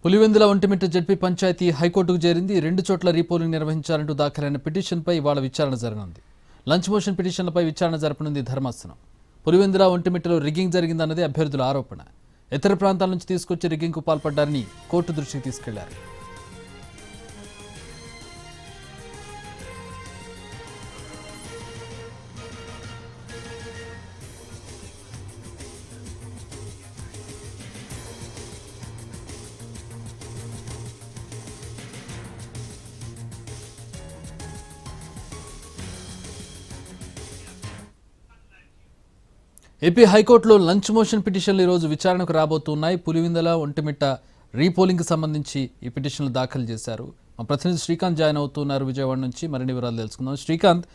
Pulivendula Vontimitta ZP panchayat హైకోర్టుకు చేరింది. 2 చోట్ల రీపోలింగ్ నిర్వహించాలంటూ దాఖలైన పిటిషన్పై ఇవాళ విచారణ జరగనుంది. లంచ్ మోషన్ పిటిషన్లపై విచారణ జరపనుంది ధర్మాసనం. పులివెందుల ఒంటిమిట్టలో రిగ్గింగ్ జరిగిందన్నది అభ్యర్థుల ఆరోపణ. ఇతర ప్రాంతాల నుంచి తీసుకొచ్చి రిగ్గింగ్కు పాల్పడ్డారని కోర్టు దృష్టికి తీసుకెళ్లారు. ఏపీ హైకోర్టులో లంచ్ మోషన్ పిటిషన్లు ఈరోజు విచారణకు రాబోతున్నాయి. పులివెందుల ఒంటిమిట్ట రీపోలింగ్కి సంబంధించి ఈ పిటిషన్లు దాఖలు చేశారు. మా ప్రతినిధి శ్రీకాంత్ జాయిన్ అవుతున్నారు విజయవాడ నుంచి. మరిన్ని వివరాలు తెలుసుకుందాం. శ్రీకాంత్,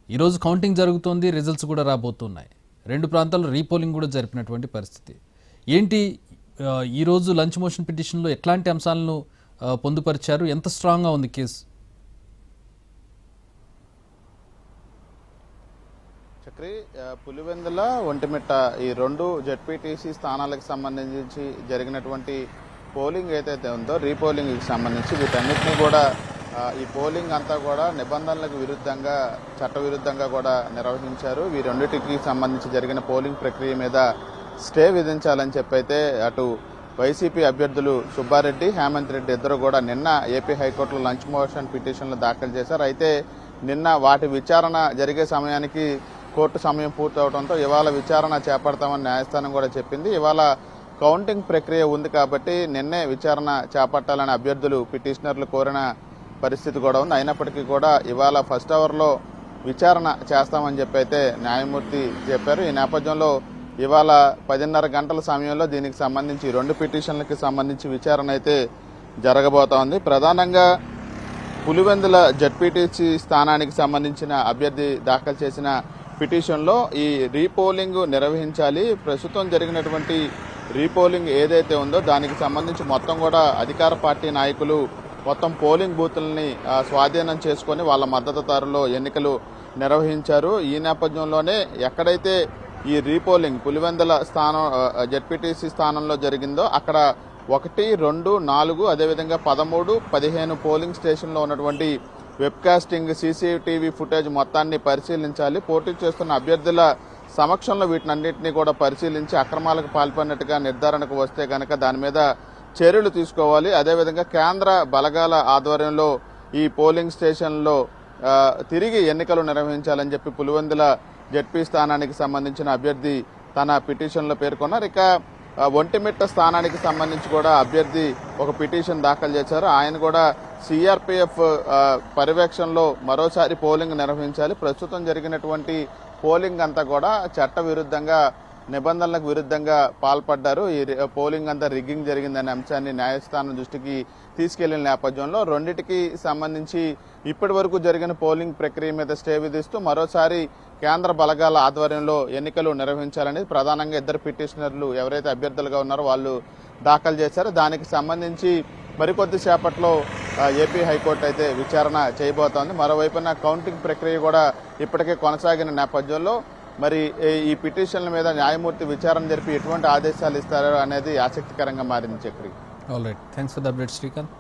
ఈరోజు కౌంటింగ్ జరుగుతోంది, రిజల్ట్స్ కూడా రాబోతున్నాయి. 2 ప్రాంతాల్లో రీపోలింగ్ కూడా జరిపినటువంటి పరిస్థితి ఏంటి? ఈరోజు లంచ్ మోషన్ పిటిషన్లో ఎట్లాంటి అంశాలను పొందుపరిచారు? ఎంత స్ట్రాంగ్గా ఉంది కేసు? చక్రి, పులివెందుల ఒంటిమిట్ట ఈ 2 జెడ్పీటీసీ స్థానాలకు సంబంధించి జరిగినటువంటి పోలింగ్ ఏదైతే ఉందో రీపోలింగ్కి సంబంధించి వీటన్నిటినీ కూడా ఈ పోలింగ్ అంతా కూడా నిబంధనలకు విరుద్ధంగా చట్టవిరుద్ధంగా కూడా నిర్వహించారు. ఈ రెండింటికి సంబంధించి జరిగిన పోలింగ్ ప్రక్రియ మీద స్టే విధించాలని చెప్పైతే అటు వైసీపీ అభ్యర్థులు సుబ్బారెడ్డి, హేమంత్ రెడ్డి ఇద్దరు కూడా నిన్న ఏపీ హైకోర్టులో లంచ్ మోషన్ పిటిషన్లు దాఖలు చేశారు. అయితే నిన్న వాటి విచారణ జరిగే సమయానికి కోర్టు సమయం పూర్తవడంతో ఇవాళ విచారణ చేపడతామని న్యాయస్థానం కూడా చెప్పింది. ఇవాళ కౌంటింగ్ ప్రక్రియ ఉంది కాబట్టి నిన్నే విచారణ చేపట్టాలని అభ్యర్థులు పిటిషనర్లు కోరిన పరిస్థితి కూడా ఉంది. అయినప్పటికీ కూడా ఇవాళ ఫస్ట్ అవర్లో విచారణ చేస్తామని చెప్పి అయితే న్యాయమూర్తి చెప్పారు. ఈ నేపథ్యంలో ఇవాళ 10:30 గంటల సమయంలో దీనికి సంబంధించి 2 పిటిషన్లకి సంబంధించి విచారణ అయితే జరగబోతోంది. ప్రధానంగా పులివెందుల జెడ్పీటీసీ స్థానానికి సంబంధించిన అభ్యర్థి దాఖలు చేసిన పిటిషన్లో ఈ రీపోలింగ్ నిర్వహించాలి, ప్రస్తుతం జరిగినటువంటి రీపోలింగ్ ఏదైతే ఉందో దానికి సంబంధించి మొత్తం కూడా అధికార పార్టీ నాయకులు మొత్తం పోలింగ్ బూతుల్ని స్వాధీనం చేసుకొని వాళ్ళ మద్దతుదారుల్లో ఎన్నికలు నిర్వహించారు. ఈ నేపథ్యంలోనే ఎక్కడైతే ఈ రీపోలింగ్ పులివెందుల స్థానం జెడ్పీటీసీ స్థానంలో జరిగిందో అక్కడ 1, 2, 4 అదేవిధంగా 13, 15 పోలింగ్ స్టేషన్లో ఉన్నటువంటి వెబ్కాస్టింగ్ సీసీటీవీ ఫుటేజ్ మొత్తాన్ని పరిశీలించాలి. పోటీ చేస్తున్న అభ్యర్థుల సమక్షంలో వీటినన్నింటినీ కూడా పరిశీలించి అక్రమాలకు పాల్పడినట్టుగా నిర్ధారణకు వస్తే కనుక దాని మీద చర్యలు తీసుకోవాలి. అదేవిధంగా కేంద్ర బలగాల ఆధ్వర్యంలో ఈ పోలింగ్ స్టేషన్లో తిరిగి ఎన్నికలు నిర్వహించాలని చెప్పి పులివెందుల జెడ్పీ స్థానానికి సంబంధించిన అభ్యర్థి తన పిటిషన్లో పేర్కొన్నారు. ఇక ఒంటిమిట్ట స్థానానికి సంబంధించి కూడా అభ్యర్థి ఒక పిటిషన్ దాఖలు చేశారు. ఆయన కూడా సిఆర్పిఎఫ్ పర్యవేక్షణలో మరోసారి పోలింగ్ నిర్వహించాలి, ప్రస్తుతం జరిగినటువంటి పోలింగ్ అంతా కూడా చట్ట విరుద్ధంగా నిబంధనలకు విరుద్ధంగా పాల్పడ్డారు, ఈ పోలింగ్ అంతా రిగ్గింగ్ జరిగిందనే అంశాన్ని న్యాయస్థానం దృష్టికి తీసుకెళ్లిన నేపథ్యంలో రెండింటికి సంబంధించి ఇప్పటి వరకు జరిగిన పోలింగ్ ప్రక్రియ మీద స్టే విధిస్తూ మరోసారి కేంద్ర బలగాల ఆధ్వర్యంలో ఎన్నికలు నిర్వహించాలని ప్రధానంగా 2 పిటిషనర్లు ఎవరైతే అభ్యర్థులుగా ఉన్నారో వాళ్ళు దాఖలు చేశారు. దానికి సంబంధించి మరికొద్ది సేపట్లో ఏపీ హైకోర్టు అయితే విచారణ చేయబోతోంది. మరోవైపున కౌంటింగ్ ప్రక్రియ కూడా ఇప్పటికే కొనసాగిన నేపథ్యంలో మరి ఈ పిటిషన్ల మీద న్యాయమూర్తి విచారణ జరిపి ఎటువంటి ఆదేశాలు ఇస్తారో అనేది ఆసక్తికరంగా మారింది. Chakri, all right, thanks for the update Srikanth.